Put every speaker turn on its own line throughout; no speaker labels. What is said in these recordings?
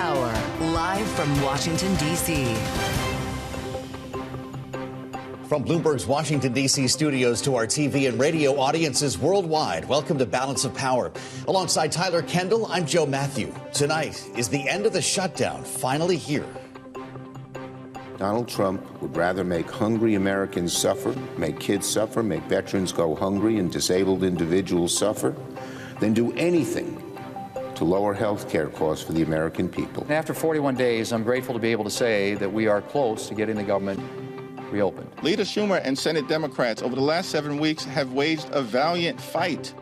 Power, live from Washington, D.C.
From Bloomberg's Washington, D.C. studios to our TV and radio audiences worldwide, welcome to Balance of Power. Alongside Tyler Kendall, I'm Joe Matthew. Tonight, is the end of the shutdown finally here?
Donald Trump would rather make hungry Americans suffer, make kids suffer, make veterans go hungry and disabled individuals suffer, than do anything to lower health care costs for the American people.
After 41 days, I'm grateful to be able to say that we are close to getting the government reopened.
Leader Schumer and Senate Democrats over the last 7 weeks have waged a valiant fight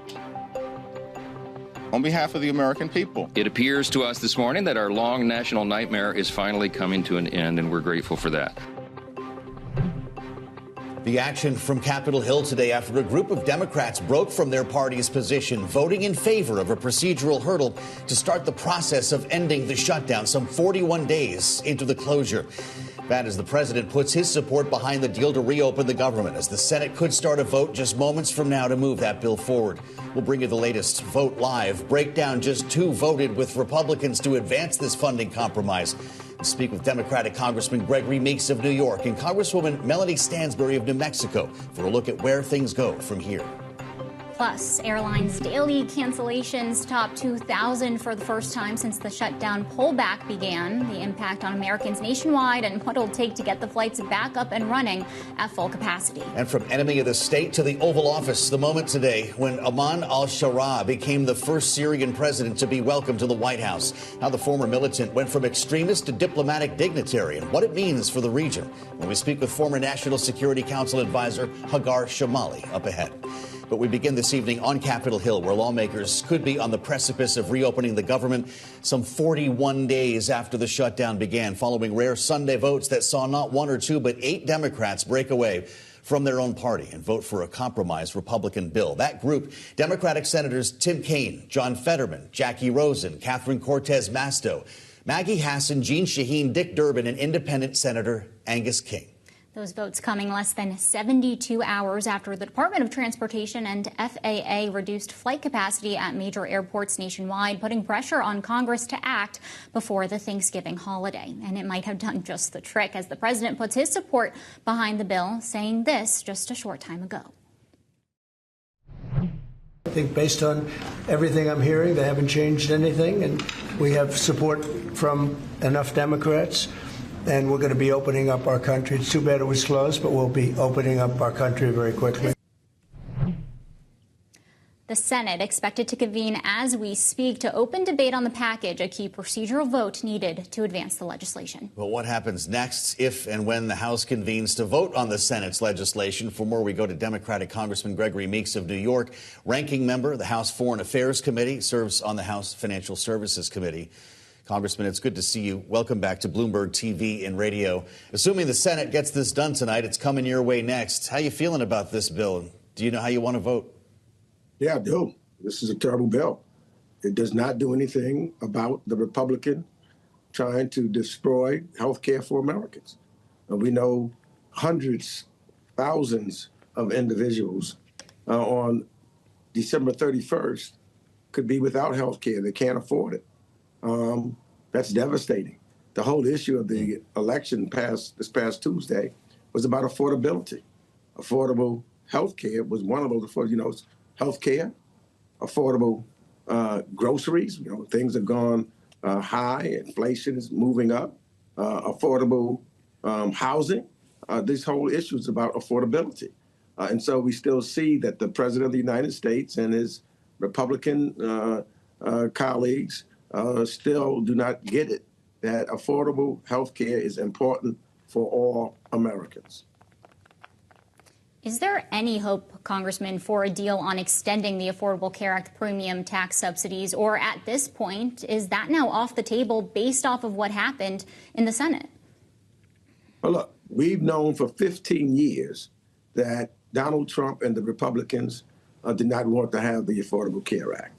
on behalf of the American people.
It appears to us this morning that our long national nightmare is finally coming to an end, and we're grateful for that.
The action from Capitol Hill today after a group of Democrats broke from their party's position, voting in favor of a procedural hurdle to start the process of ending the shutdown some 41 days into the closure. That as the president puts his support behind the deal to reopen the government, as the Senate could start a vote just moments from now to move that bill forward. We'll bring you the latest Vote Live. Breakdown: just 2 voted with Republicans to advance this funding compromise. We'll speak with Democratic Congressman Gregory Meeks of New York and Congresswoman Melanie Stansbury of New Mexico for a look at where things go from here.
Plus, airlines' daily cancellations topped 2,000 for the first time since the shutdown pullback began. The impact on Americans nationwide and what it'll take to get the flights back up and running at full capacity.
And from enemy of the state to the Oval Office, the moment today when Ahmed al-Sharaa became the first Syrian president to be welcomed to the White House. How the former militant went from extremist to diplomatic dignitary and what it means for the region. When we speak with former National Security Council advisor Hagar Chemali up ahead. But we begin this evening on Capitol Hill, where lawmakers could be on the precipice of reopening the government some 41 days after the shutdown began, following rare Sunday votes that saw not 1 or 2, but 8 Democrats break away from their own party and vote for a compromise Republican bill. That group, Democratic Senators Tim Kaine, John Fetterman, Jackie Rosen, Catherine Cortez Masto, Maggie Hassan, Jean Shaheen, Dick Durbin, and Independent Senator Angus King.
Those votes coming less than 72 hours after the Department of Transportation and FAA reduced flight capacity at major airports nationwide, putting pressure on Congress to act before the Thanksgiving holiday. And it might have done just the trick as the president puts his support behind the bill, saying this just a short time ago.
I think based on everything I'm hearing, they haven't changed anything, and we have support from enough Democrats. And we're going to be opening up our country. It's too bad it was closed, but we'll be opening up our country very quickly.
The Senate expected to convene as we speak to open debate on the package, a key procedural vote needed to advance the legislation.
But what happens next if and when the House convenes to vote on the Senate's legislation? For more, we go to Democratic Congressman Gregory Meeks of New York, ranking member of the House Foreign Affairs Committee, serves on the House Financial Services Committee. Congressman, it's good to see you. Welcome back to Bloomberg TV and radio. Assuming the Senate gets this done tonight, it's coming your way next. How you feeling about this bill? Do you know how you want to vote?
Yeah, I do. This is a terrible bill. It does not do anything about the Republican trying to destroy health care for Americans. And we know hundreds, thousands of individuals on December 31st could be without health care. They can't afford it. That's devastating. The whole issue of the election this past Tuesday was about affordability. Affordable health care was one of those, health care, affordable groceries, things have gone high, inflation is moving up, affordable housing. This whole issue is about affordability. And so we still see that the President of the United States and his Republican colleagues still do not get it, that affordable health care is important for all Americans.
Is there any hope, Congressman, for a deal on extending the Affordable Care Act premium tax subsidies, or at this point, is that now off the table based off of what happened in the Senate?
Well, look, we've known for 15 years that Donald Trump and the Republicans did not want to have the Affordable Care Act.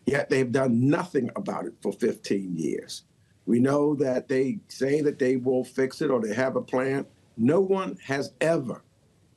Yet they've done nothing about it for 15 years. We know that they say that they will fix it or they have a plan. No one has ever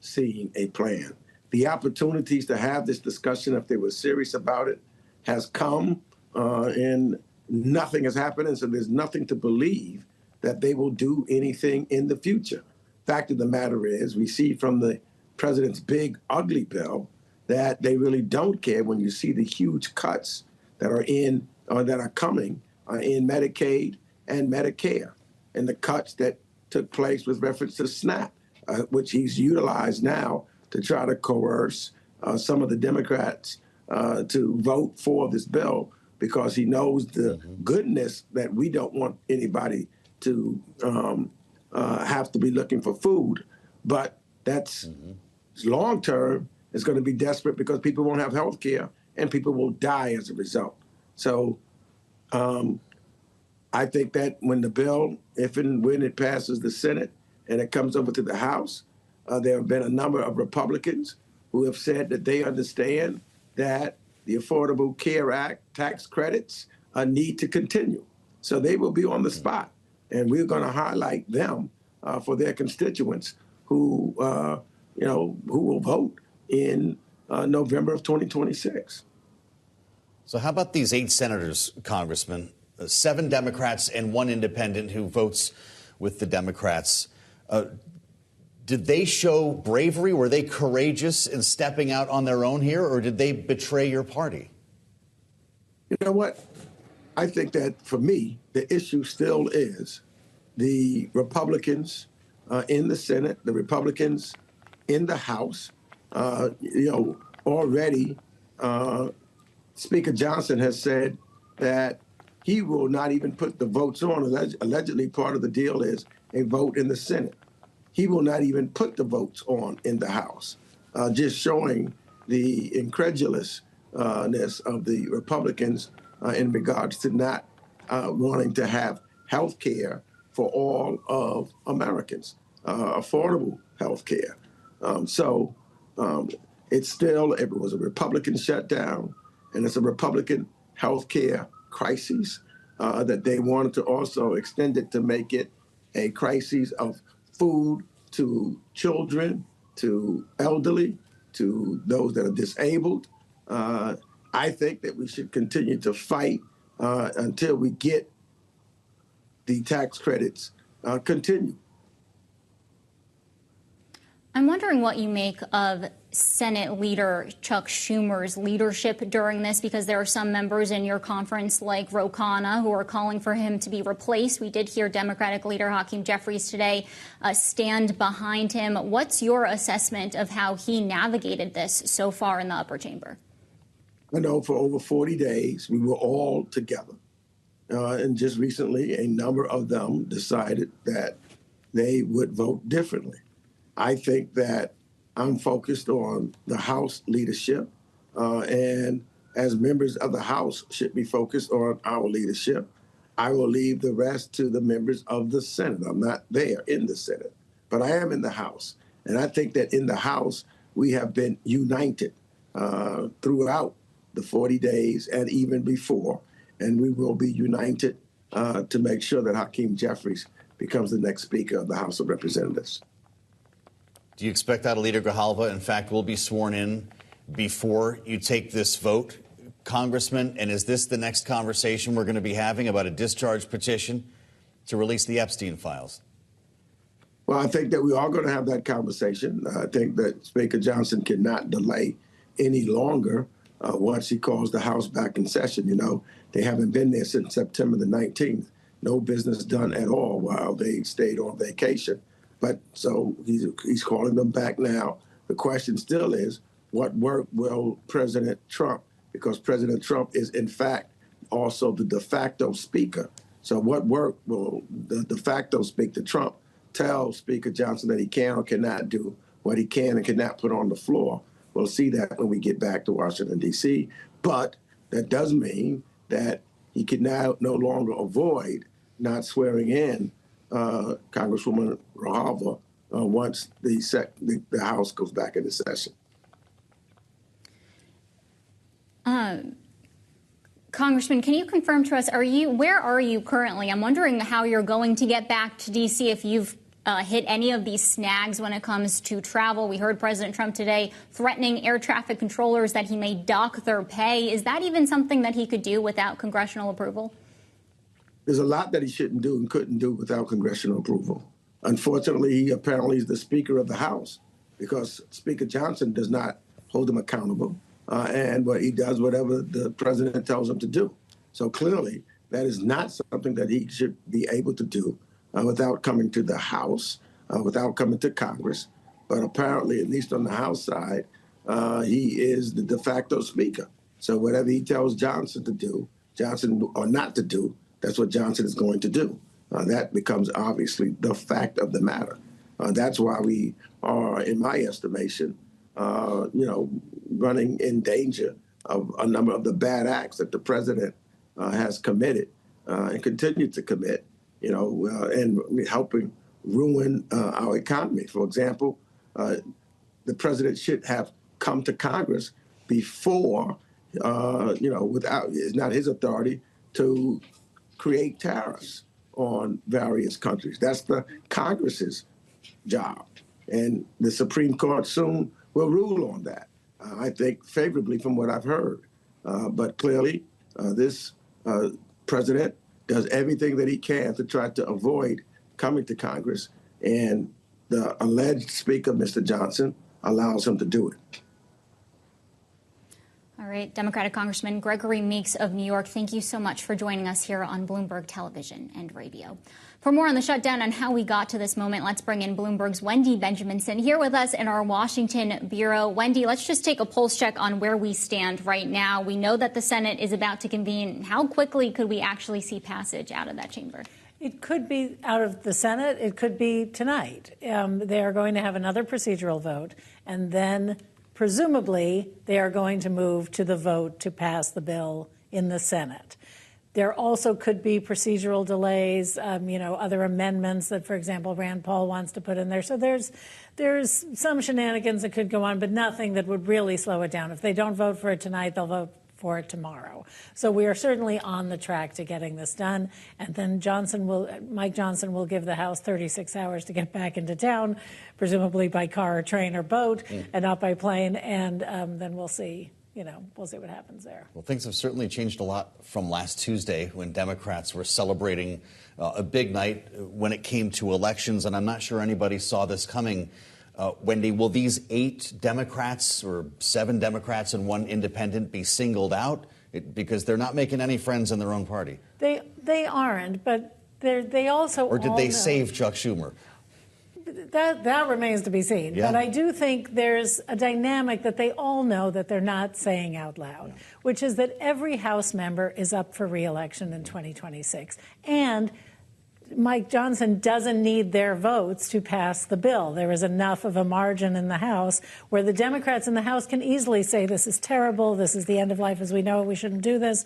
seen a plan. The opportunities to have this discussion, if they were serious about it, has come in nothing has happened, and so there's nothing to believe that they will do anything in the future. Fact of the matter is, we see from the president's big, ugly bill that they really don't care when you see the huge cuts that are in or that are coming in Medicaid and Medicare, and the cuts that took place with reference to SNAP, which he's utilized now to try to coerce some of the Democrats to vote for this bill, because he knows the goodness that we don't want anybody to have to be looking for food. But that's long term. It's going to be desperate because people won't have health care and people will die as a result. So I think that when the bill, if and when it passes the Senate and it comes over to the House, there have been a number of Republicans who have said that they understand that the Affordable Care Act tax credits need to continue. So they will be on the spot, and we're going to highlight them for their constituents who, who will vote in November of 2026.
So how about these 8 senators, Congressman, 7 Democrats and 1 independent who votes with the Democrats? Did they show bravery? Were they courageous in stepping out on their own here, or did they betray your party?
You know what? I think that for me, the issue still is the Republicans in the Senate, the Republicans in the House. Already Speaker Johnson has said that he will not even put the votes on. Allegedly, part of the deal is a vote in the Senate. He will not even put the votes on in the House, just showing the incredulousness of the Republicans in regards to not wanting to have health care for all of Americans, affordable health care. It was a Republican shutdown, and it's a Republican health care crisis that they wanted to also extend it to make it a crisis of food to children, to elderly, to those that are disabled. I think that we should continue to fight until we get the tax credits continue.
I'm wondering what you make of Senate Leader Chuck Schumer's leadership during this, because there are some members in your conference like Ro Khanna who are calling for him to be replaced. We did hear Democratic leader Hakeem Jeffries today stand behind him. What's your assessment of how he navigated this so far in the upper chamber?
I know for over 40 days we were all together. And just recently, a number of them decided that they would vote differently. I think that I'm focused on the House leadership, and as members of the House should be focused on our leadership. I will leave the rest to the members of the Senate. I'm not there in the Senate, but I am in the House. And I think that in the House, we have been united throughout the 40 days and even before, and we will be united to make sure that Hakeem Jeffries becomes the next Speaker of the House of Representatives.
Do you expect that Leader Grijalva, in fact, will be sworn in before you take this vote, Congressman? And is this the next conversation we're going to be having about a discharge petition to release the Epstein files?
Well, I think that we are going to have that conversation. I think that Speaker Johnson cannot delay any longer once he calls the House back in session. You know, they haven't been there since September the 19th. No business done at all while they stayed on vacation. But so he's calling them back now. The question still is, what work will President Trump, because President Trump is, in fact, also the de facto speaker. So what work will the de facto speaker, Trump, tell Speaker Johnson that he can or cannot do, what he can and cannot put on the floor? We'll see that when we get back to Washington, D.C. But that does mean that he can now no longer avoid not swearing in Congresswoman Grijalva once the House goes back into session.
Congressman, can you confirm to us, where are you currently? I'm wondering how you're going to get back to D.C. if you've hit any of these snags when it comes to travel. We heard President Trump today threatening air traffic controllers that he may dock their pay. Is that even something that he could do without congressional approval?
there's a lot that he shouldn't do and couldn't do without congressional approval. Unfortunately, he apparently is the Speaker of the House because Speaker Johnson does not hold him accountable, and he does whatever the president tells him to do. So clearly, that is not something that he should be able to do without coming to the House, without coming to Congress. But apparently, at least on the House side, he is the de facto Speaker. So whatever he tells Johnson to do, Johnson or not to do, that's what Johnson is going to do. That becomes obviously the fact of the matter. That's why we are, in my estimation, running in danger of a number of the bad acts that the president has committed and continue to commit, and helping ruin our economy. For example, the president should have come to Congress before, it's not his authority to create tariffs on various countries. That's the Congress's job. And the Supreme Court soon will rule on that, I think favorably from what I've heard. But clearly, this president does everything that he can to try to avoid coming to Congress. And the alleged Speaker, Mr. Johnson, allows him to do it.
All right, Democratic Congressman Gregory Meeks of New York, thank you so much for joining us here on Bloomberg Television and Radio. For more on the shutdown and how we got to this moment, let's bring in Bloomberg's Wendy Benjaminson here with us in our Washington bureau. Wendy, let's just take a pulse check on where we stand right now. We know that the Senate is about to convene. How quickly could we actually see passage out of that chamber?
It could be out of the Senate. It could be tonight. They are going to have another procedural vote, and then presumably they are going to move to the vote to pass the bill in the Senate. There also could be procedural delays, other amendments that, for example, Rand Paul wants to put in there. So there's some shenanigans that could go on, but nothing that would really slow it down. If they don't vote for it tonight, they'll vote for it tomorrow. So we are certainly on the track to getting this done. And then Mike Johnson will give the House 36 hours to get back into town, presumably by car or train or boat, and not by plane. And then we'll see. We'll see what happens there.
Well, things have certainly changed a lot from last Tuesday when Democrats were celebrating a big night when it came to elections, and I'm not sure anybody saw this coming. Wendy, will these 8 Democrats or 7 Democrats and 1 independent be singled out? Because they're not making any friends in their own party.
They aren't, but they also
Or did they save Chuck Schumer?
That remains to be seen.
Yeah.
But I do think there's a dynamic that they all know that they're not saying out loud, which is that every House member is up for re-election in 2026. And Mike Johnson doesn't need their votes to pass the bill. There is enough of a margin in the House where the Democrats in the House can easily say this is terrible, this is the end of life as we know it, we shouldn't do this,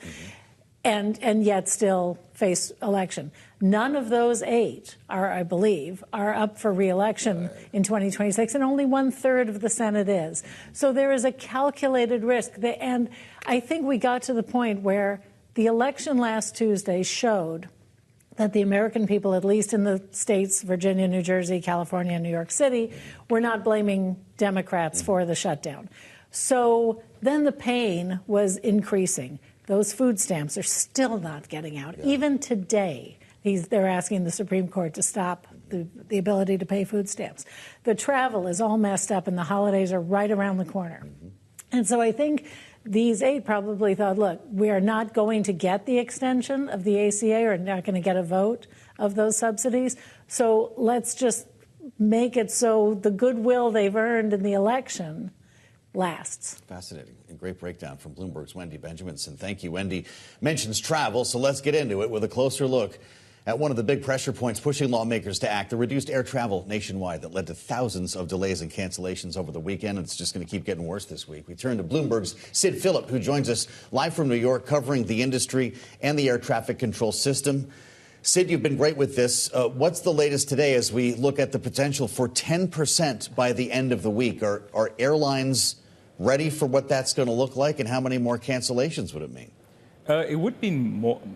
and yet still face election. None of those 8 I believe, are up for re-election in 2026, and only 1/3 of the Senate is. So there is a calculated risk. And I think we got to the point where the election last Tuesday showed that the American people, at least in the states, Virginia, New Jersey, California, and New York City, were not blaming Democrats for the shutdown. So then the pain was increasing. Those food stamps are still not getting out. Even today, they're asking the Supreme Court to stop the ability to pay food stamps. The travel is all messed up, and the holidays are right around the corner. And so I think these 8 probably thought, look, we are not going to get the extension of the ACA or not going to get a vote of those subsidies. So let's just make it so the goodwill they've earned in the election lasts.
Fascinating. A great breakdown from Bloomberg's Wendy Benjaminson. Thank you. Wendy mentions travel, so let's get into it with a closer look at one of the big pressure points pushing lawmakers to act, the reduced air travel nationwide that led to thousands of delays and cancellations over the weekend. It's just going to keep getting worse this week. We turn to Bloomberg's Sid Phillip, who joins us live from New York, covering the industry and the air traffic control system. Sid, you've been great with this. What's the latest today as we look at the potential for 10% by the end of the week? Are airlines ready for what that's going to look like, and how many more cancellations would it mean?
It would be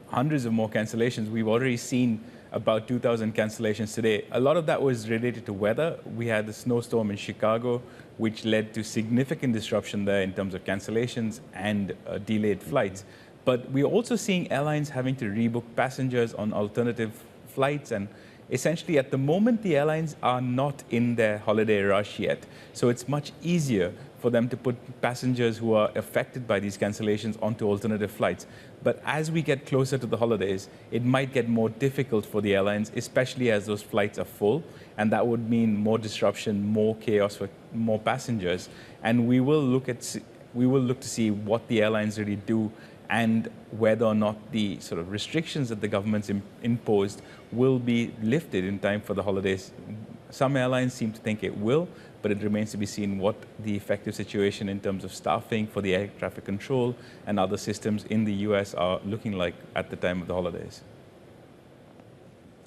hundreds of more cancellations. We've already seen about 2,000 cancellations today. A lot of that was related to weather. We had the snowstorm in Chicago, which led to significant disruption there in terms of cancellations and delayed flights. But we're also seeing airlines having to rebook passengers on alternative flights. And essentially, at the moment, the airlines are not in their holiday rush yet. So it's much easier for them to put passengers who are affected by these cancellations onto alternative flights. But as we get closer to the holidays, it might get more difficult for the airlines, especially as those flights are full. And that would mean more disruption, more chaos for more passengers. And we will look to see what the airlines really do and whether or not the sort of restrictions that the government's imposed will be lifted in time for the holidays. Some airlines seem to think it will, but it remains to be seen what the effective situation in terms of staffing for the air traffic control and other systems in the U.S. are looking like at the time of the holidays.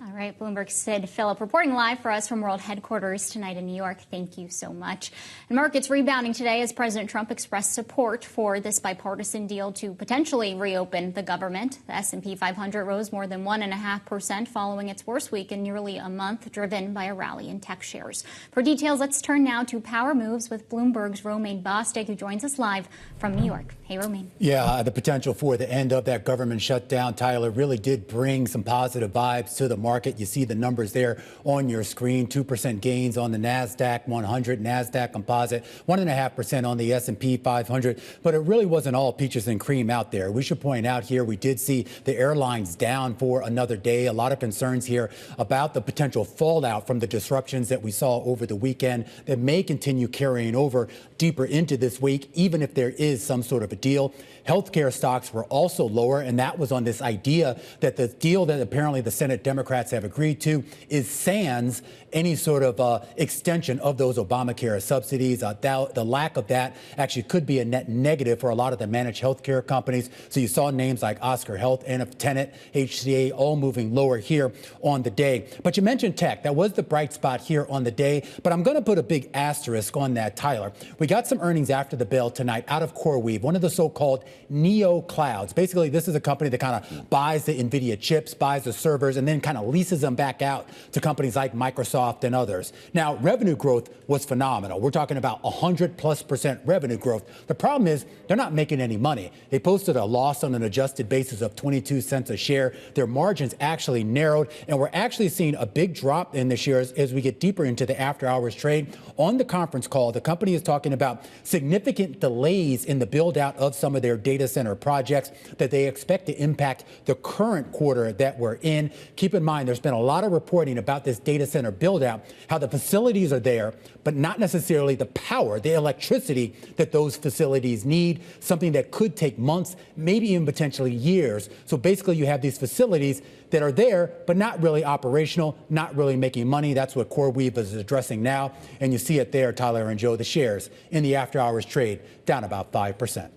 All right, Bloomberg's Sid Phillip reporting live for us from World Headquarters tonight in New York. Thank you so much. And markets rebounding today as President Trump expressed support for this bipartisan deal to potentially reopen the government. The S&P 500 rose more than 1.5% following its worst week in nearly a month, driven by a rally in tech shares. For details, let's turn now to Power Moves with Bloomberg's Romaine Bostick, who joins us live from New York. Hey, Romaine.
Yeah, the potential for the end of that government shutdown, Tyler, really did bring some positive vibes to the market. You see the numbers there on your screen, 2% gains on the NASDAQ 100, NASDAQ composite, 1.5% on the S&P 500. But it really wasn't all peaches and cream out there. We should point out here, we did see the airlines down for another day. A lot of concerns here about the potential fallout from the disruptions that we saw over the weekend that may continue carrying over deeper into this week, even if there is some sort of a deal. Healthcare stocks were also lower, and that was on this idea that the deal that apparently the Senate Democrats have agreed to is sans any sort of extension of those Obamacare subsidies. The lack of that actually could be a net negative for a lot of the managed healthcare companies. So you saw names like Oscar Health, Tenet, HCA, all moving lower here on the day. But you mentioned tech. That was the bright spot here on the day. But I'm going to put a big asterisk on that, Tyler. We got some earnings after the bell tonight out of CoreWeave, one of the so-called neo clouds. Basically, this is a company that kind of buys the NVIDIA chips, buys the servers, and then kind of leases them back out to companies like Microsoft and others. Now, revenue growth was phenomenal. We're talking about 100+% revenue growth. The problem is they're not making any money. They posted a loss on an adjusted basis of 22 cents a share. Their margins actually narrowed, and we're actually seeing a big drop in the shares as we get deeper into the after-hours trade. On the conference call, the company is talking about significant delays in the build-out of some of their data center projects that they expect to impact the current quarter that we're in. Keep in mind, there's been a lot of reporting about this data center build-out, how the facilities are there, but not necessarily the power, the electricity that those facilities need, something that could take months, maybe even potentially years. So basically, you have these facilities that are there, but not really operational, not really making money. That's what CoreWeave is addressing now. And you see it there, Tyler and Joe, the shares in the after-hours trade down about 5%.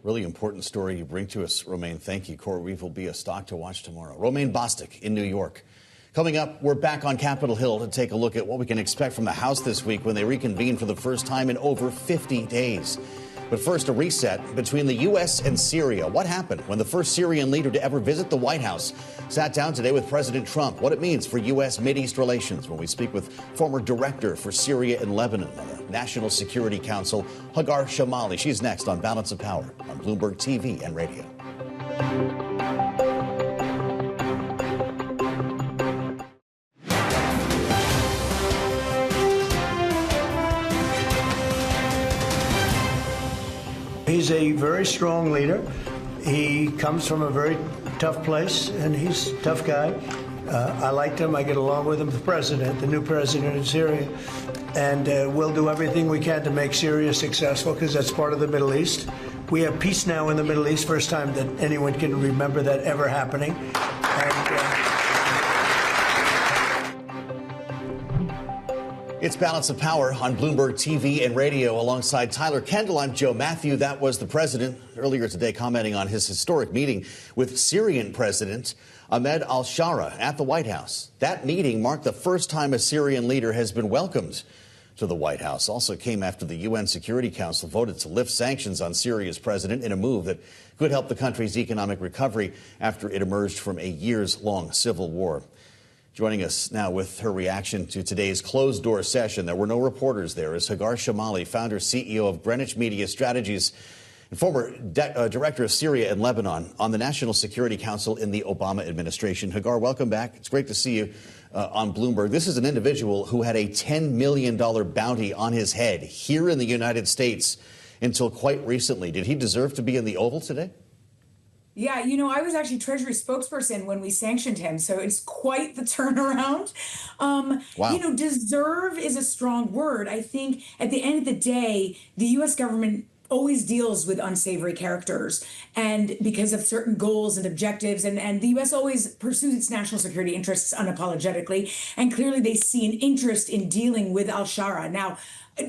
Really important story you bring to us, Romaine. Thank you. CoreWeave will be a stock to watch tomorrow. Romaine Bostick in New York. Coming up, we're back on Capitol Hill to take a look at what we can expect from the House this week when they reconvene for the first time in over 50 days. But first, a reset between the U.S. and Syria. What happened when the first Syrian leader to ever visit the White House sat down today with President Trump? What it means for U.S. Mideast relations when we speak with former director for Syria and Lebanon on the National Security Council, Hagar Chemali. She's next on Balance of Power on Bloomberg TV and radio.
He's a very strong leader. He comes from a very tough place, and he's a tough guy. I liked him. I get along with him, the president, the new president of Syria. And we'll do everything we can to make Syria successful, because that's part of the Middle East. We have peace now in the Middle East, first time that anyone can remember that ever happening.
It's Balance of Power on Bloomberg TV and radio alongside Tyler Kendall. I'm Joe Matthew. That was the president earlier today commenting on his historic meeting with Syrian President Ahmed al-Sharaa at the White House. That meeting marked the first time a Syrian leader has been welcomed to the White House. Also came after the UN Security Council voted to lift sanctions on Syria's president in a move that could help the country's economic recovery after it emerged from a years-long civil war. Joining us now with her reaction to today's closed-door session. There were no reporters there. Is Hagar Chemali, founder, CEO of Greenwich Media Strategies. Former Director of Syria and Lebanon on the National Security Council in the Obama administration. Hagar, welcome back. It's great to see you on Bloomberg. This is an individual who had a $10 million bounty on his head here in the United States until quite recently. Did he deserve to be in the Oval today?
Yeah, you know, I was actually Treasury spokesperson when we sanctioned him, so it's quite the turnaround.
Wow.
You know, deserve is a strong word. I think at the end of the day, the U.S. government always deals with unsavory characters, and because of certain goals and objectives, and the U.S. always pursues its national security interests unapologetically, and clearly they see an interest in dealing with al-Sharaa. Now,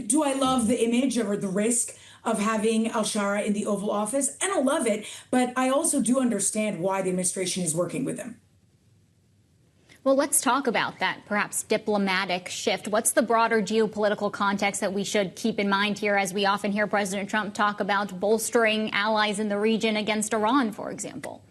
do I love the image or the risk of having al-Sharaa in the Oval Office? I don't love it, but I also do understand why the administration is working with him.
Well, let's talk about that perhaps diplomatic shift. What's the broader geopolitical context that we should keep in mind here, as we often hear President Trump talk about bolstering allies in the region against Iran, for example?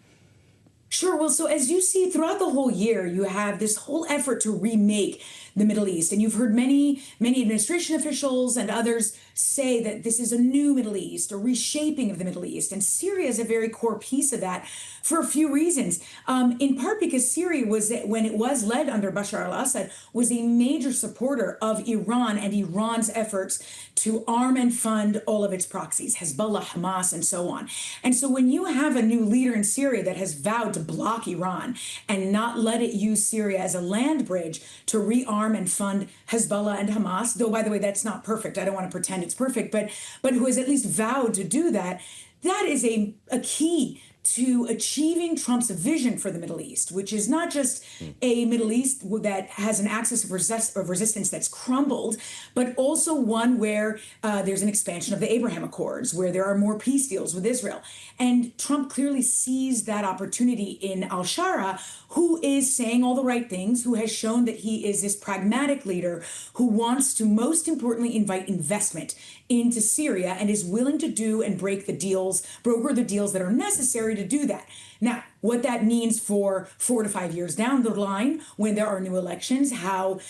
Sure. Well, so as you see throughout the whole year, you have this whole effort to remake the Middle East. And you've heard many administration officials and others say that this is a new Middle East, a reshaping of the Middle East. And Syria is a very core piece of that for a few reasons. In part because Syria was, when it was led under Bashar al-Assad, was a major supporter of Iran and Iran's efforts to arm and fund all of its proxies, Hezbollah, Hamas, and so on. And so when you have a new leader in Syria that has vowed to block Iran and not let it use Syria as a land bridge to rearm and fund Hezbollah and Hamas, though, by the way, that's not perfect. I don't want to pretend it's perfect, but who has at least vowed to do that, that is a key to achieving Trump's vision for the Middle East, which is not just a Middle East that has an axis of resistance that's crumbled, but also one where there's an expansion of the Abraham Accords, where there are more peace deals with Israel. And Trump clearly sees that opportunity in al-Sharaa, who is saying all the right things, who has shown that he is this pragmatic leader who wants to, most importantly, invite investment into Syria and is willing to do and broker the deals that are necessary to do that. Now, what that means for 4 to 5 years down the line, when there are new elections, how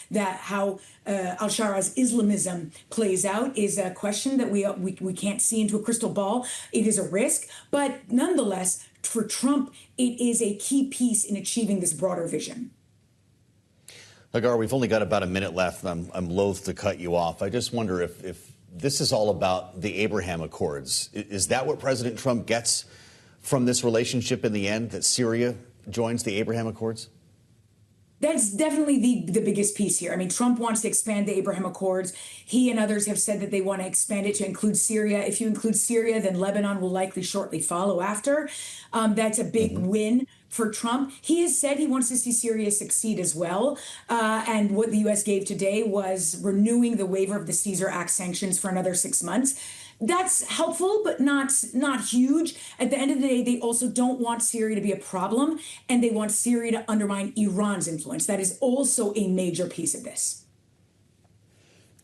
al-Sharaa's Islamism plays out is a question that we can't see into a crystal ball. It is a risk, but nonetheless, for Trump, it is a key piece in achieving this broader vision.
Hagar, we've only got about a minute left. I'm loath to cut you off. I just wonder if this is all about the Abraham Accords. Is that what President Trump gets from this relationship in the end, that Syria joins the Abraham Accords?
That's definitely the biggest piece here. I mean, Trump wants to expand the Abraham Accords. He and others have said that they want to expand it to include Syria. If you include Syria, then Lebanon will likely shortly follow after. That's a big win for Trump. He has said he wants to see Syria succeed as well. And what the U.S. gave today was renewing the waiver of the Caesar Act sanctions for another 6 months. That's helpful, but not huge. At the end of the day, they also don't want Syria to be a problem, and they want Syria to undermine Iran's influence. That is also a major piece of this.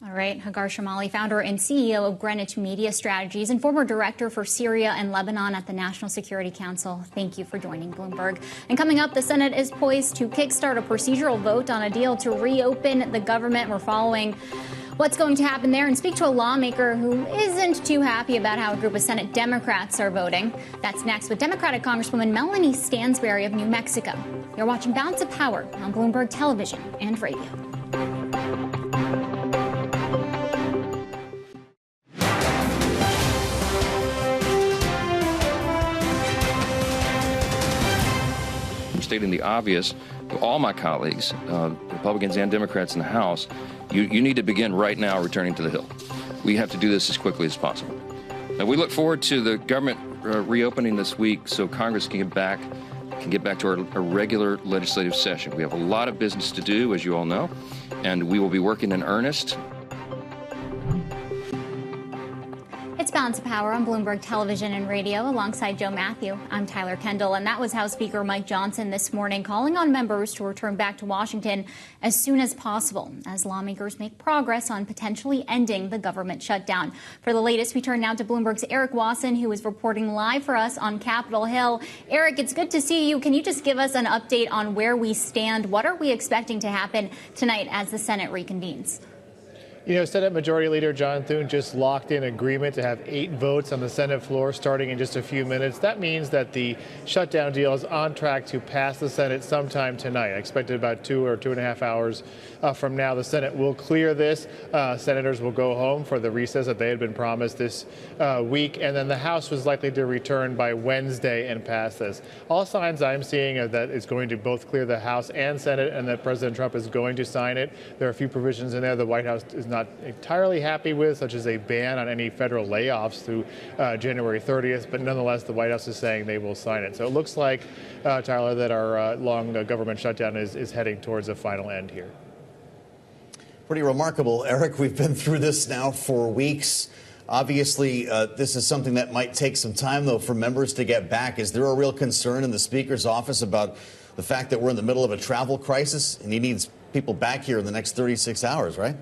All right, Hagar Chemali, founder and CEO of Greenwich Media Strategies and former director for Syria and Lebanon at the National Security Council. Thank you for joining Bloomberg. And coming up, the Senate is poised to kickstart a procedural vote on a deal to reopen the government. We're following what's going to happen there and speak to a lawmaker who isn't too happy about how a group of Senate Democrats are voting. That's next with Democratic Congresswoman Melanie Stansbury of New Mexico. You're watching Balance of Power on Bloomberg Television and Radio.
Stating the obvious to all my colleagues, Republicans and Democrats in the House, you need to begin right now returning to the Hill. We have to do this as quickly as possible. Now, we look forward to the government reopening this week so Congress can get back to our regular legislative session. We have a lot of business to do, as you all know, and we will be working in earnest.
It's Balance of Power on Bloomberg Television and Radio alongside Joe Matthew. I'm Tyler Kendall, and that was House Speaker Mike Johnson this morning calling on members to return back to Washington as soon as possible as lawmakers make progress on potentially ending the government shutdown. For the latest, we turn now to Bloomberg's Erik Wasson, who is reporting live for us on Capitol Hill. Erik, it's good to see you. Can you just give us an update on where we stand? What are we expecting to happen tonight as the Senate reconvenes?
You know, Senate Majority Leader John Thune just locked in agreement to have 8 votes on the Senate floor starting in just a few minutes. That means that the shutdown deal is on track to pass the Senate sometime tonight. I expect it about 2 or 2.5 hours from now. The Senate will clear this. Senators will go home for the recess that they had been promised this week, and then the House was likely to return by Wednesday and pass this. All signs I'm seeing are that it's going to both clear the House and Senate, and that President Trump is going to sign it. There are a few provisions in there the White House is not entirely happy with, such as a ban on any federal layoffs through January 30th, but nonetheless, the White House is saying they will sign it. So it looks like, Tyler, that our long government shutdown is heading towards a final end here.
Pretty remarkable, Erik. We've been through this now for weeks. Obviously, this is something that might take some time, though, for members to get back. Is there a real concern in the Speaker's office about the fact that we're in the middle of a travel crisis and he needs people back here in the next 36 hours, right?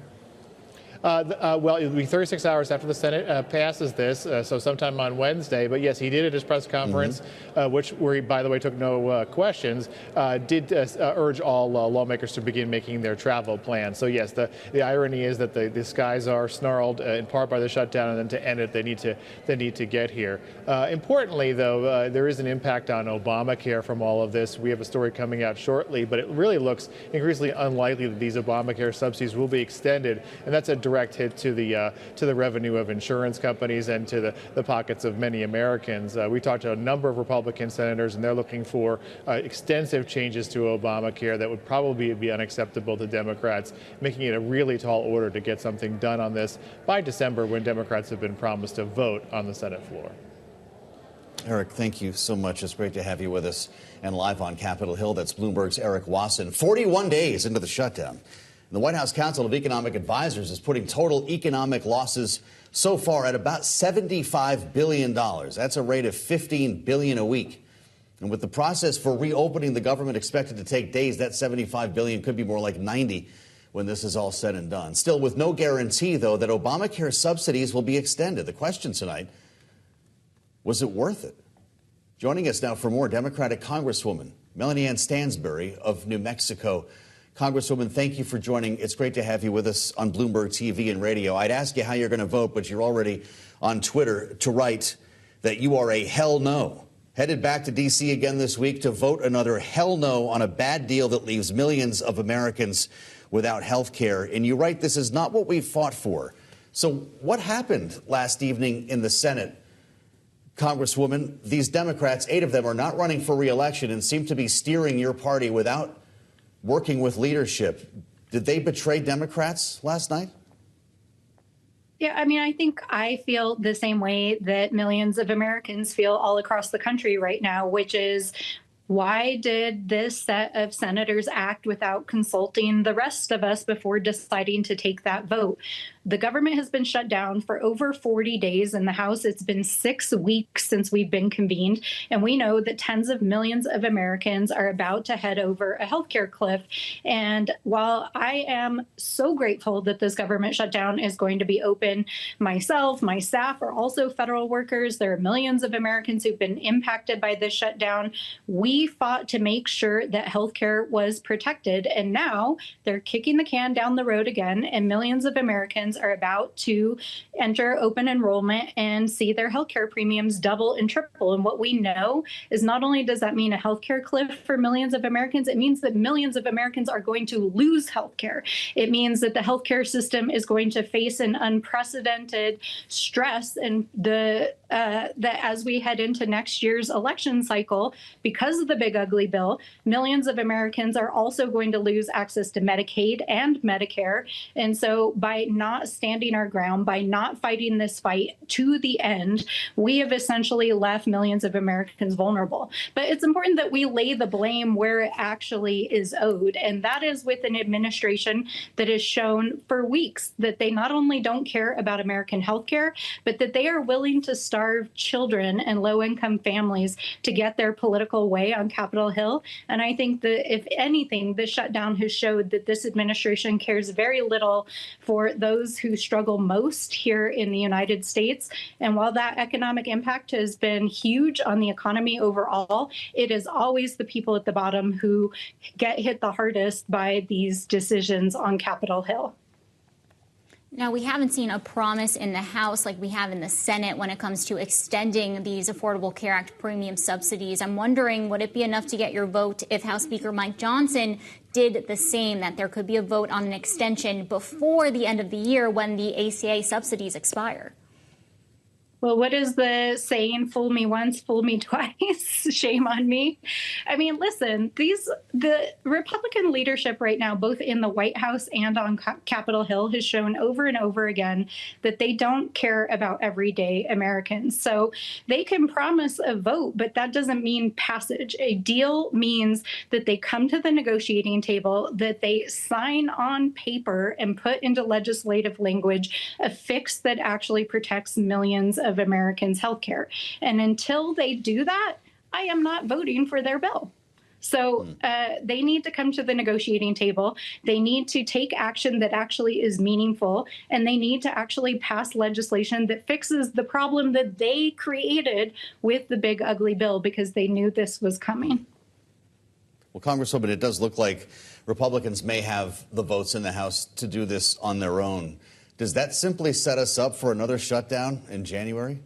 Well, it'll be 36 hours after the Senate passes this, so sometime on Wednesday. But yes, he did at his press conference, where he, by the way, took no questions, did urge all lawmakers to begin making their travel plans. So yes, the irony is that the skies are snarled in part by the shutdown, and then to end it, they need to get here. Importantly, though, there is an impact on Obamacare from all of this. We have a story coming out shortly, but it really looks increasingly unlikely that these Obamacare subsidies will be extended, and that's a direct hit to the revenue of insurance companies and to the pockets of many Americans. We talked to a number of Republican senators, and they're looking for extensive changes to Obamacare that would probably be unacceptable to Democrats, making it a really tall order to get something done on this by December, when Democrats have been promised a vote on the Senate floor.
Erik, thank you so much. It's great to have you with us and live on Capitol Hill. That's Bloomberg's Erik Wasson. 41 days into the shutdown. The White House Council of Economic Advisors is putting total economic losses so far at about $75 billion. That's a rate of $15 billion a week. And with the process for reopening the government expected to take days, that $75 billion could be more like 90 when this is all said and done. Still, with no guarantee, though, that Obamacare subsidies will be extended. The question tonight, was it worth it? Joining us now for more, Democratic Congresswoman Melanie Stansbury of New Mexico. Congresswoman, thank you for joining. It's great to have you with us on Bloomberg TV and radio. I'd ask you how you're going to vote, but you're already on Twitter to write that you are a hell no. Headed back to D.C. again this week to vote another hell no on a bad deal that leaves millions of Americans without health care. And you write, this is not what we fought for. So what happened last evening in the Senate? Congresswoman, these Democrats, 8 of them, are not running for re-election and seem to be steering your party without working with leadership. Did they betray Democrats last night?
Yeah, I mean, I think I feel the same way that millions of Americans feel all across the country right now, which is, why did this set of senators act without consulting the rest of us before deciding to take that vote? The government has been shut down for over 40 days in the House. It's been 6 weeks since we've been convened, and we know that tens of millions of Americans are about to head over a healthcare cliff. And while I am so grateful that this government shutdown is going to be open, myself, my staff are also federal workers. There are millions of Americans who've been impacted by this shutdown. We fought to make sure that healthcare was protected, and now they're kicking the can down the road again, and millions of Americans are about to enter open enrollment and see their healthcare premiums double and triple. And what we know is, not only does that mean a healthcare cliff for millions of Americans, it means that millions of Americans are going to lose healthcare. It means that the healthcare system is going to face an unprecedented stress, and that as we head into next year's election cycle, because of the big ugly bill, millions of Americans are also going to lose access to Medicaid and Medicare. And so by not standing our ground, by not fighting this fight to the end, we have essentially left millions of Americans vulnerable. But it's important that we lay the blame where it actually is owed. And that is with an administration that has shown for weeks that they not only don't care about American health care, but that they are willing to starve children and low-income families to get their political way on Capitol Hill. And I think that, if anything, this shutdown has showed that this administration cares very little for those who struggle most here in the United States. And while that economic impact has been huge on the economy overall, it is always the people at the bottom who get hit the hardest by these decisions on Capitol Hill.
Now, we haven't seen a promise in the House like we have in the Senate when it comes to extending these Affordable Care Act premium subsidies. I'm wondering, would it be enough to get your vote if House Speaker Mike Johnson did the same, that there could be a vote on an extension before the end of the year when the ACA subsidies expire?
Well, what is the saying? Fool me once, fool me twice. Shame on me. I mean, listen, the Republican leadership right now, both in the White House and on Capitol Hill, has shown over and over again that they don't care about everyday Americans. So they can promise a vote, but that doesn't mean passage. A deal means that they come to the negotiating table, that they sign on paper and put into legislative language a fix that actually protects millions of Americans' health care. And until they do that, I am not voting for their bill. So they need to come to the negotiating table. They need to take action that actually is meaningful, and they need to actually pass legislation that fixes the problem that they created with the big ugly bill, because they knew this was coming.
Well, Congresswoman, it does look like Republicans may have the votes in the House to do this on their own. Does that simply set us up for another shutdown in January?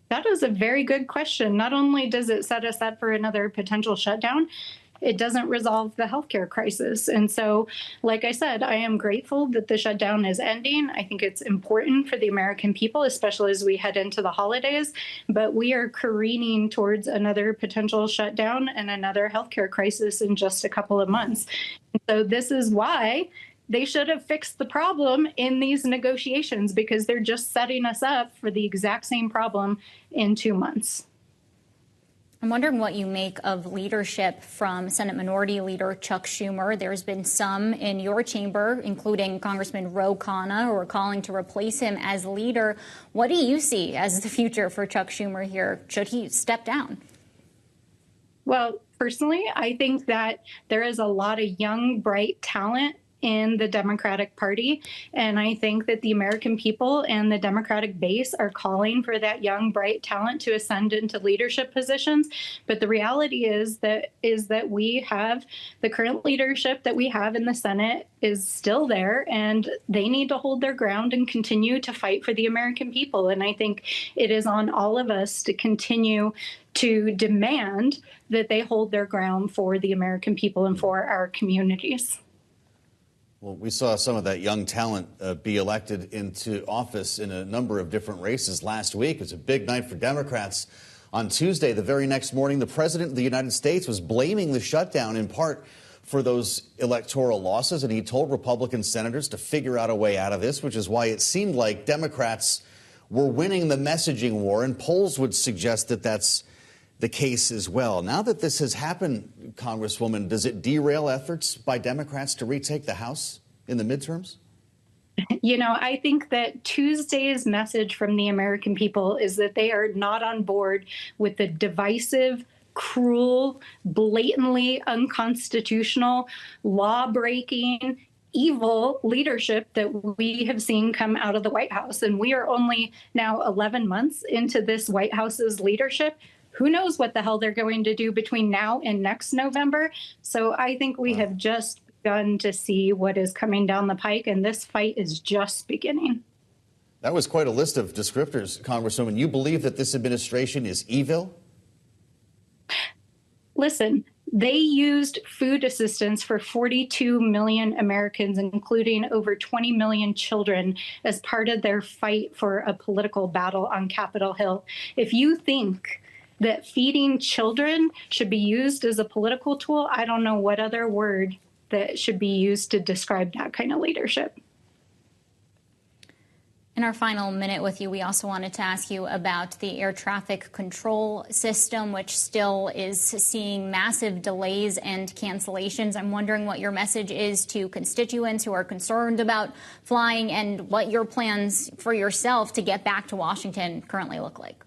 That is a very good question. Not only does it set us up for another potential shutdown, it doesn't resolve the healthcare crisis. And so, like I said, I am grateful that the shutdown is ending. I think it's important for the American people, especially as we head into the holidays. But we are careening towards another potential shutdown and another healthcare crisis in just a couple of months. And so this is why they should have fixed the problem in these negotiations, because they're just setting us up for the exact same problem in 2 months.
I'm wondering what you make of leadership from Senate Minority Leader Chuck Schumer. There's been some in your chamber, including Congressman Ro Khanna, who are calling to replace him as leader. What do you see as the future for Chuck Schumer here? Should he step down?
Well, personally, I think that there is a lot of young, bright talent in the Democratic Party. And I think that the American people and the Democratic base are calling for that young, bright talent to ascend into leadership positions. But the reality is that we have the current leadership that we have in the Senate is still there, and they need to hold their ground and continue to fight for the American people. And I think it is on all of us to continue to demand that they hold their ground for the American people and for our communities.
Well, we saw some of that young talent be elected into office in a number of different races last week. It was a big night for Democrats. On Tuesday, the very next morning, the president of the United States was blaming the shutdown in part for those electoral losses, and he told Republican senators to figure out a way out of this, which is why it seemed like Democrats were winning the messaging war, and polls would suggest that that's the case as well. Now that this has happened, Congresswoman, does it derail efforts by Democrats to retake the House in the midterms?
You know, I think that Tuesday's message from the American people is that they are not on board with the divisive, cruel, blatantly unconstitutional, law-breaking, evil leadership that we have seen come out of the White House. And we are only now 11 months into this White House's leadership. Who knows what the hell they're going to do between now and next November? So I think we have just begun to see what is coming down the pike, and this fight is just beginning.
That was quite a list of descriptors, Congresswoman. You believe that this administration is evil?
Listen, they used food assistance for 42 million Americans, including over 20 million children, as part of their fight for a political battle on Capitol Hill. If you think that feeding children should be used as a political tool, I don't know what other word that should be used to describe that kind of leadership.
In our final minute with you, we also wanted to ask you about the air traffic control system, which still is seeing massive delays and cancellations. I'm wondering what your message is to constituents who are concerned about flying, and what your plans for yourself to get back to Washington currently look like.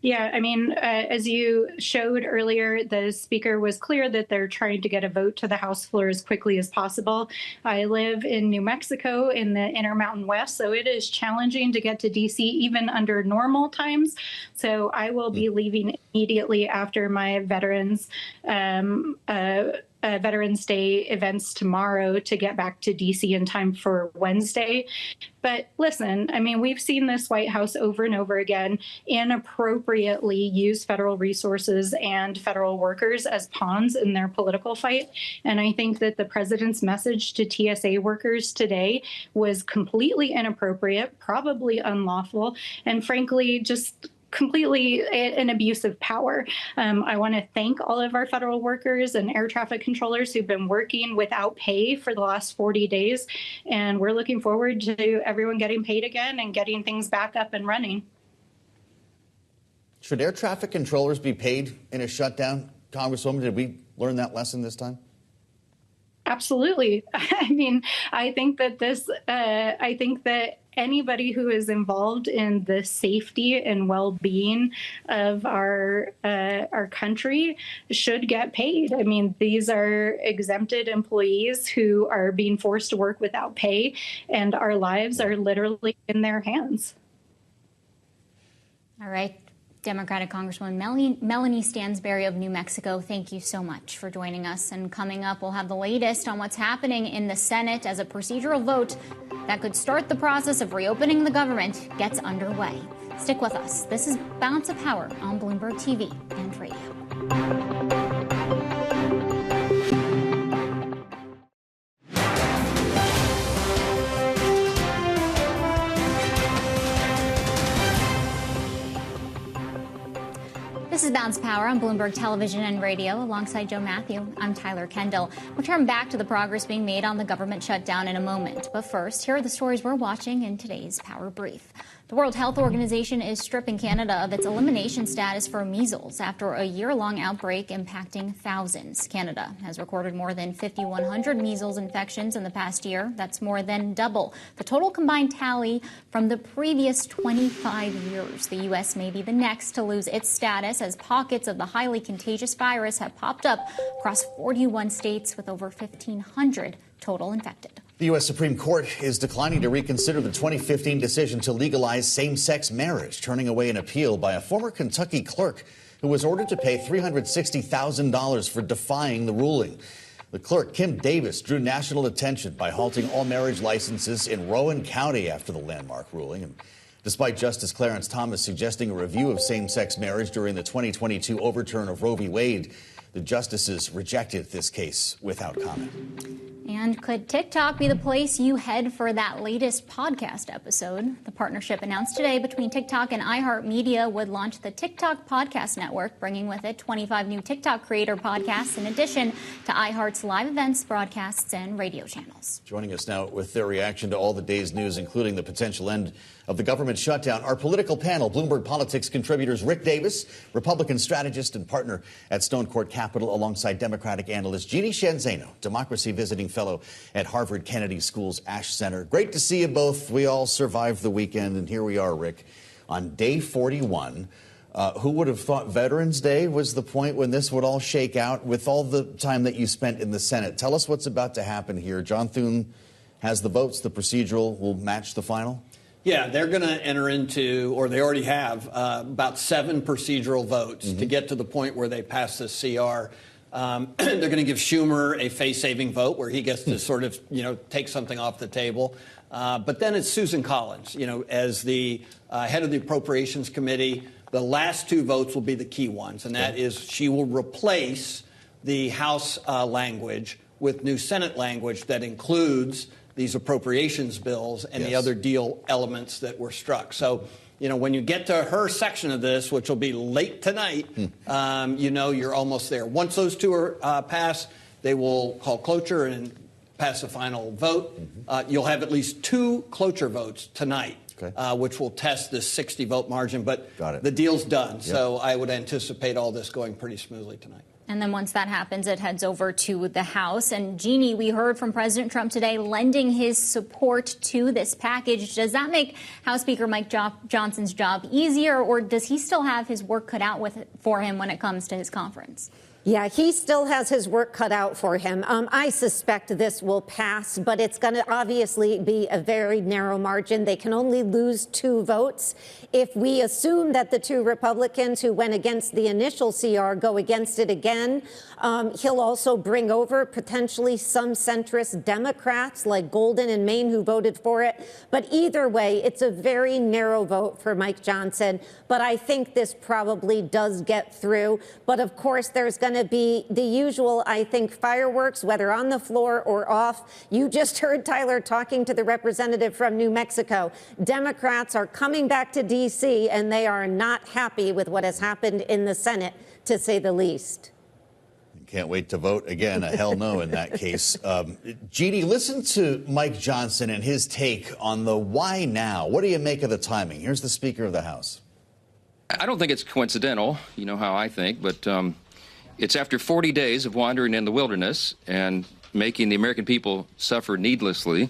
Yeah, I mean, as you showed earlier, the speaker was clear that they're trying to get a vote to the House floor as quickly as possible. I live in New Mexico in the Intermountain West, so it is challenging to get to D.C. even under normal times. So I will be leaving immediately after my veterans Veterans Day events tomorrow to get back to D.C. in time for Wednesday. But listen, I mean, we've seen this White House over and over again inappropriately use federal resources and federal workers as pawns in their political fight. And I think that the president's message to TSA workers today was completely inappropriate, probably unlawful, and frankly, just completely an abuse of power. I want to thank all of our federal workers and air traffic controllers who've been working without pay for the last 40 days. And we're looking forward to everyone getting paid again and getting things back up and running.
Should air traffic controllers be paid in a shutdown? Congresswoman, did we learn that lesson this time?
Absolutely. I mean, I think that anybody who is involved in the safety and well-being of our country should get paid. I mean, these are exempted employees who are being forced to work without pay, and our lives are literally in their hands.
All right. Democratic Congresswoman Melanie Stansbury of New Mexico, thank you so much for joining us. And coming up, we'll have the latest on what's happening in the Senate as a procedural vote that could start the process of reopening the government gets underway. Stick with us. This is Balance of Power on Bloomberg TV and radio. This is Bounce Power on Bloomberg Television and Radio. Alongside Joe Matthew, I'm Tyler Kendall. We'll turn back to the progress being made on the government shutdown in a moment. But first, here are the stories we're watching in today's Power Brief. The World Health Organization is stripping Canada of its elimination status for measles after a year-long outbreak impacting thousands. Canada has recorded more than 5,100 measles infections in the past year. That's more than double the total combined tally from the previous 25 years. The U.S. may be the next to lose its status as pockets of the highly contagious virus have popped up across 41 states with over 1,500 total infected.
The U.S. Supreme Court is declining to reconsider the 2015 decision to legalize same-sex marriage, turning away an appeal by a former Kentucky clerk who was ordered to pay $360,000 for defying the ruling. The clerk, Kim Davis, drew national attention by halting all marriage licenses in Rowan County after the landmark ruling. And despite Justice Clarence Thomas suggesting a review of same-sex marriage during the 2022 overturn of Roe v. Wade, the justices rejected this case without comment.
And could TikTok be the place you head for that latest podcast episode? The partnership announced today between TikTok and iHeartMedia would launch the TikTok Podcast Network, bringing with it 25 new TikTok creator podcasts in addition to iHeart's live events, broadcasts, and radio channels.
Joining us now with their reaction to all the day's news, including the potential end of the government shutdown, our political panel, Bloomberg Politics contributors Rick Davis, Republican strategist and partner at Stone Court Capital, alongside Democratic analyst Jeannie Sheehan Zaino, democracy visiting fellow at Harvard Kennedy School's Ash Center. Great to see you both. We all survived the weekend, and here we are, Rick, on day 41. Who would have thought Veterans Day was the point when this would all shake out with all the time that you spent in the Senate? Tell us what's about to happen here. John Thune has the votes. The procedural will match the final.
Yeah, they're going to enter into, or they already have, about 7 procedural votes to get to the point where they pass this CR. They're going to give Schumer a face-saving vote where he gets to sort of, take something off the table. But then it's Susan Collins, as the head of the Appropriations Committee. The last 2 votes will be the key ones, and that is she will replace the House language with new Senate language that includes these appropriations bills and the other deal elements that were struck. So, when you get to her section of this, which will be late tonight, you're almost there. Once those 2 are passed, they will call cloture and pass a final vote. You'll have at least 2 cloture votes tonight, which will test this 60-vote margin. But the deal's done, so I would anticipate all this going pretty smoothly tonight.
And then once that happens, it heads over to the House. And Jeannie, we heard from President Trump today lending his support to this package. Does that make House Speaker Mike Johnson's job easier, or does he still have his work cut out for him when it comes to his conference?
Yeah, he still has his work cut out for him. I suspect this will pass, but it's going to obviously be a very narrow margin. They can only lose 2 votes. If we assume that the 2 Republicans who went against the initial CR go against it again, he'll also bring over potentially some centrist Democrats like Golden in Maine who voted for it. But either way, it's a very narrow vote for Mike Johnson. But I think this probably does get through. But of course, there's going to be the usual, I think, fireworks, whether on the floor or off. You just heard Tyler talking to the representative from New Mexico. Democrats are coming back to D.C., and they are not happy with what has happened in the Senate, to say the least.
Can't wait to vote again. A hell no in that case. Jeannie, listen to Mike Johnson and his take on the why now. What do you make of the timing? Here's the Speaker of the House.
I don't think it's coincidental. You know how I think, but it's after 40 days of wandering in the wilderness and making the American people suffer needlessly.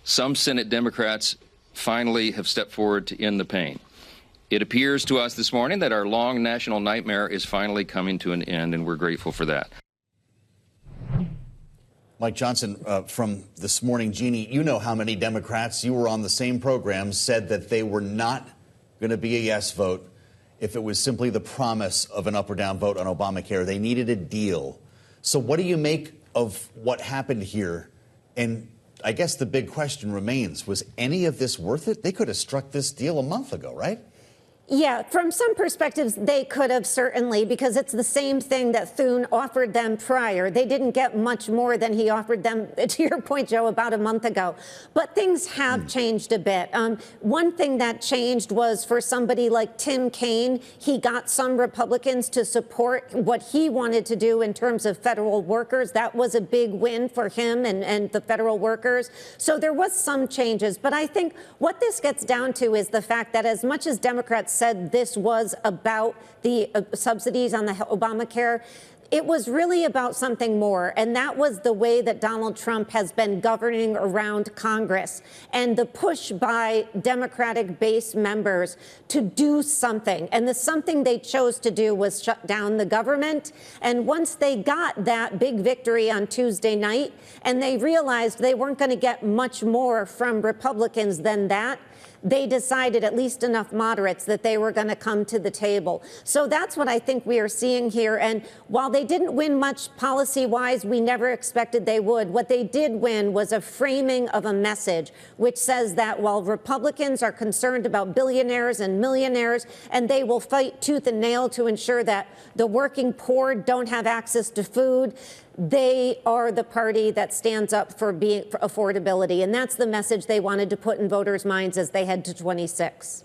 Some Senate Democrats finally have stepped forward to end the pain. It appears to us this morning that our long national nightmare is finally coming to an end, and we're grateful for that.
Mike Johnson, from this morning, Jeannie, you know how many Democrats, you were on the same program, said that they were not going to be a yes vote if it was simply the promise of an up or down vote on Obamacare. They needed a deal. So what do you make of what happened here? And I guess the big question remains, was any of this worth it? They could have struck this deal a month ago, right?
Yeah, from some perspectives, they could have certainly, because it's the same thing that Thune offered them prior. They didn't get much more than he offered them, to your point, Joe, about a month ago. But things have changed a bit. One thing that changed was for somebody like Tim Kaine, he got some Republicans to support what he wanted to do in terms of federal workers. That was a big win for him and the federal workers. So there was some changes. But I think what this gets down to is the fact that as much as Democrats said this was about the subsidies on the Obamacare, it was really about something more, and that was the way that Donald Trump has been governing around Congress and the push by Democratic base members to do something. And the something they chose to do was shut down the government. And once they got that big victory on Tuesday night and they realized they weren't going to get much more from Republicans than that, they decided, at least enough moderates, that they were going to come to the table. So that's what I think we are seeing here. And while they didn't win much policy-wise, we never expected they would. What they did win was a framing of a message which says that while Republicans are concerned about billionaires and millionaires, and they will fight tooth and nail to ensure that the working poor don't have access to food, they are the party that stands up for affordability. And that's the message they wanted to put in voters' minds as they head to 26.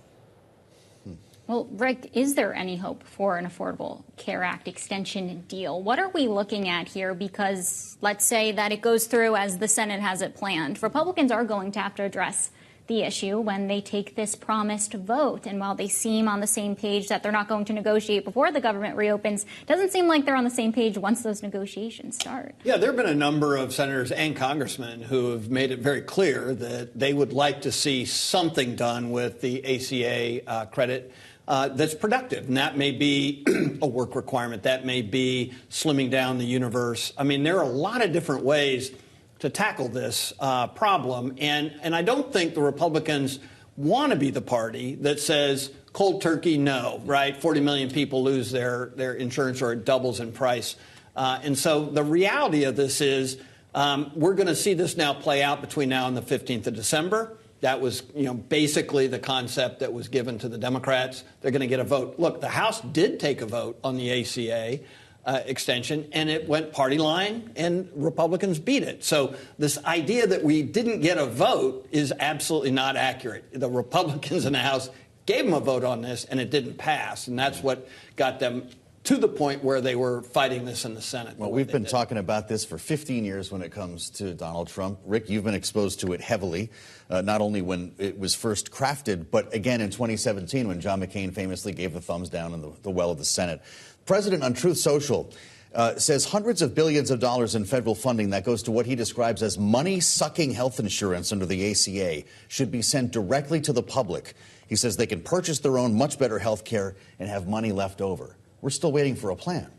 Well, Rick, is there any hope for an Affordable Care Act extension deal? What are we looking at here? Because let's say that it goes through as the Senate has it planned. Republicans are going to have to address the issue when they take this promised vote. And while they seem on the same page that they're not going to negotiate before the government reopens, it doesn't seem like they're on the same page once those negotiations start.
Yeah, there have been a number of senators and congressmen who have made it very clear that they would like to see something done with the ACA credit that's productive. And that may be a work requirement. That may be slimming down the universe. I mean, there are a lot of different ways to tackle this problem. And I don't think the Republicans want to be the party that says cold turkey, no, right? 40 million people lose their insurance or it doubles in price. And so the reality of this is we're going to see this now play out between now and the 15th of December. That was, basically the concept that was given to the Democrats. They're going to get a vote. Look, the House did take a vote on the ACA extension, and it went party line, and Republicans beat it. So this idea that we didn't get a vote is absolutely not accurate. The Republicans in the House gave them a vote on this, and it didn't pass, and that's what got them to the point where they were fighting this in the Senate.
Well, we've been talking about this for 15 years when it comes to Donald Trump. Rick, you've been exposed to it heavily, not only when it was first crafted, but again in 2017 when John McCain famously gave the thumbs down in the well of the Senate. President on Truth Social says hundreds of billions of dollars in federal funding that goes to what he describes as money-sucking health insurance under the ACA should be sent directly to the public. He says they can purchase their own much better health care and have money left over. We're still waiting for a plan.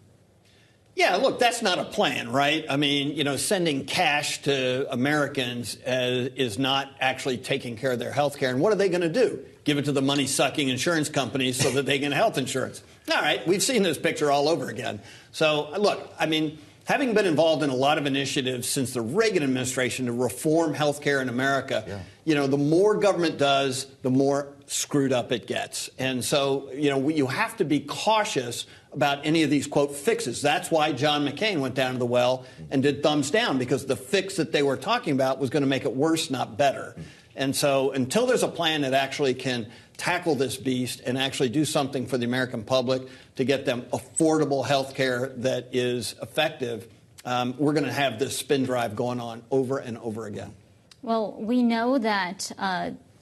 Yeah, look, that's not a plan, right? I mean, you know, sending cash to Americans is not actually taking care of their health care. And what are they going to do? Give it to the money-sucking insurance companies so that they can health insurance. All right, we've seen this picture all over again. So, look, I mean, having been involved in a lot of initiatives since the Reagan administration to reform health care in America, you know, the more government does, the more screwed up it gets. And so, you know, you have to be cautious about any of these, quote, fixes. That's why John McCain went down to the well and did thumbs down, because the fix that they were talking about was going to make it worse, not better. And so until there's a plan that actually can tackle this beast and actually do something for the American public to get them affordable health care that is effective, we're going to have this spin drive going on over and over again.
Well, we know that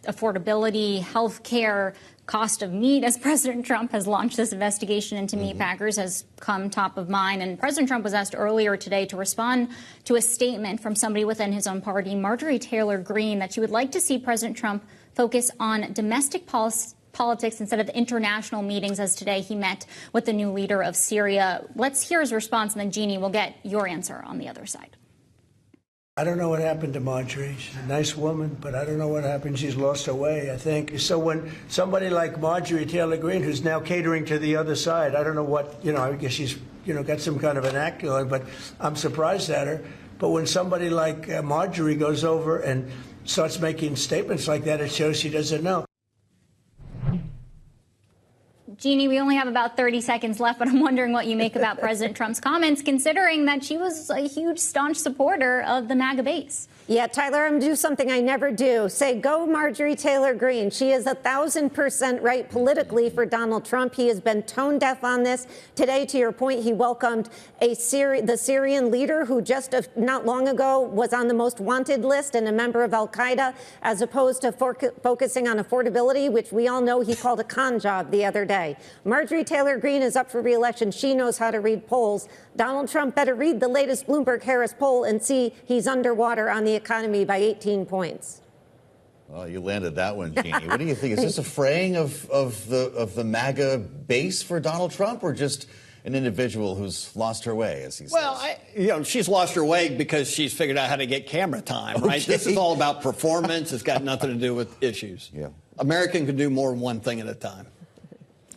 affordability, health care, cost of meat, as President Trump has launched this investigation into meat packers, has come top of mind. And President Trump was asked earlier today to respond to a statement from somebody within his own party, Marjorie Taylor Greene, that she would like to see President Trump focus on domestic politics instead of international meetings, as today he met with the new leader of Syria. Let's hear his response, and then, Jeannie, we'll get your answer on the other side.
I don't know what happened to Marjorie. She's a nice woman, but I don't know what happened. She's lost her way, I think. So when somebody like Marjorie Taylor Greene, who's now catering to the other side, I don't know what, you know, I guess she's, you know, got some kind of an act going, but I'm surprised at her. But when somebody like Marjorie goes over and starts making statements like that, it shows she doesn't know.
Jeannie, we only have about 30 seconds left, but I'm wondering what you make about President Trump's comments, considering that she was a huge, staunch supporter of the MAGA base.
Yeah, Tyler, I'm going to do something I never do. Say, go Marjorie Taylor Greene. She is 1,000% right politically for Donald Trump. He has been tone deaf on this. Today, to your point, he welcomed the Syrian leader who just not long ago was on the most wanted list and a member of al-Qaeda, as opposed to focusing on affordability, which we all know he called a con job the other day. Marjorie Taylor Greene is up for re-election. She knows how to read polls. Donald Trump better read the latest Bloomberg-Harris poll and see he's underwater on the economy by 18 points.
Well, you landed that one, Jeannie. What do you think? Is this a fraying of the MAGA base for Donald Trump, or just an individual who's lost her way, as he says?
Well, you know, she's lost her way because she's figured out how to get camera time, right? This is all about performance. It's got nothing to do with issues.
Yeah.
American can do more than one thing at a time.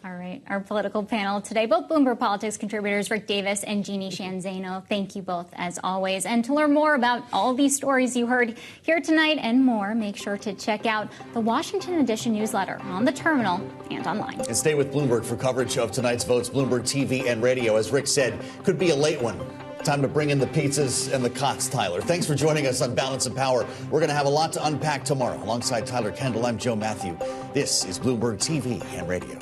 All right, our political panel today, both Bloomberg Politics contributors Rick Davis and Jeannie Shanzano. Thank you both, as always. And to learn more about all these stories you heard here tonight and more, make sure to check out the Washington Edition newsletter on the terminal and online.
And stay with Bloomberg for coverage of tonight's votes. Bloomberg TV and radio, as Rick said, could be a late one. Time to bring in the pizzas and the cots, Tyler. Thanks for joining us on Balance of Power. We're going to have a lot to unpack tomorrow. Alongside Tyler Kendall, I'm Joe Matthew. This is Bloomberg TV and radio.